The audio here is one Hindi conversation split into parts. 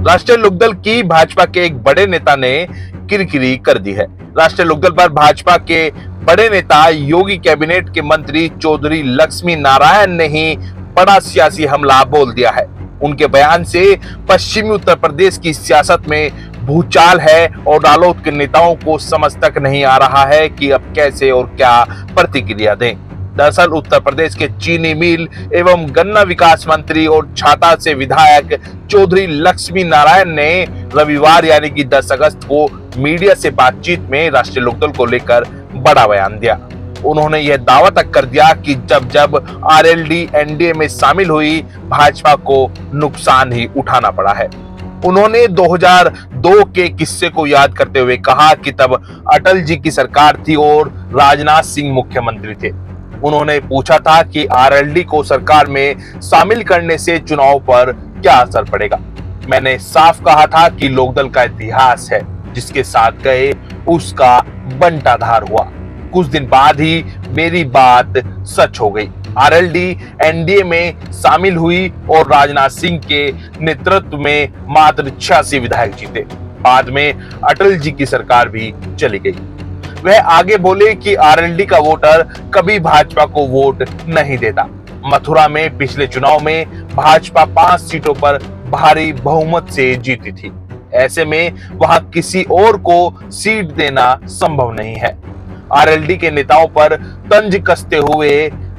राष्ट्रीय लोकदल की भाजपा के एक बड़े नेता ने किरकिरी कर दी है। राष्ट्रीय लोकदल पर भाजपा के बड़े नेता योगी कैबिनेट के मंत्री चौधरी लक्ष्मी नारायण ने ही बड़ा सियासी हमला बोल दिया है। उनके बयान से पश्चिमी उत्तर प्रदेश की सियासत में भूचाल है और रालोद के नेताओं को समझ तक नहीं आ रहा है कि अब कैसे और क्या प्रतिक्रिया दें। दरअसल उत्तर प्रदेश के चीनी मिल एवं गन्ना विकास मंत्री और छाता से विधायक चौधरी लक्ष्मी नारायण ने रविवार यानी कि 10 अगस्त को मीडिया से बातचीत में राष्ट्रीय लोकदल को लेकर बड़ा बयान दिया। उन्होंने यह दावा तक कर दिया कि जब जब आरएलडी एनडीए में शामिल हुई, भाजपा को नुकसान ही उठाना पड़ा है। उन्होंने 2002 के किस्से को याद करते हुए कहा कि तब अटल जी की सरकार थी और राजनाथ सिंह मुख्यमंत्री थे। उन्होंने पूछा था कि आरएलडी को सरकार में शामिल करने से चुनाव पर क्या असर पड़ेगा। मैंने साफ कहा था कि लोकदल का इतिहास है, जिसके साथ गए उसका बंटाधार हुआ। कुछ दिन बाद ही मेरी बात सच हो गई। आरएलडी एनडीए में शामिल हुई और राजनाथ सिंह के नेतृत्व में मात्र 86 विधायक जीते। बाद में अटल जी की सरकार भी चली गई। वह आगे बोले कि आरएलडी का वोटर कभी भाजपा को वोट नहीं देता। मथुरा में पिछले चुनाव में भाजपा 5 सीटों पर भारी बहुमत से जीती थी। ऐसे में वहां किसी और को सीट देना संभव नहीं है। आरएलडी के नेताओं पर तंज कसते हुए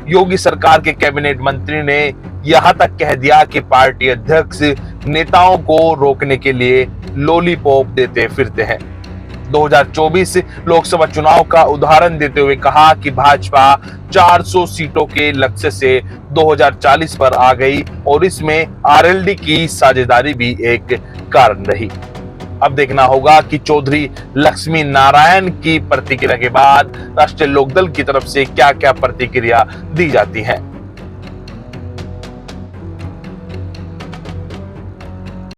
योगी सरकार के कैबिनेट मंत्री ने यहां तक कह दिया कि पार्टी अध्यक्ष नेताओं को रोकने के लिए लॉलीपॉप देते फिरते हैं। 2024 लोकसभा चुनाव का उदाहरण देते हुए कहा कि भाजपा 400 सीटों के लक्ष्य से 2040 पर आ गई और इसमें आरएलडी की साझेदारी भी एक कारण रही। अब देखना होगा कि चौधरी लक्ष्मी नारायण की प्रतिक्रिया के बाद राष्ट्रीय लोकदल की तरफ से क्या क्या प्रतिक्रिया दी जाती है।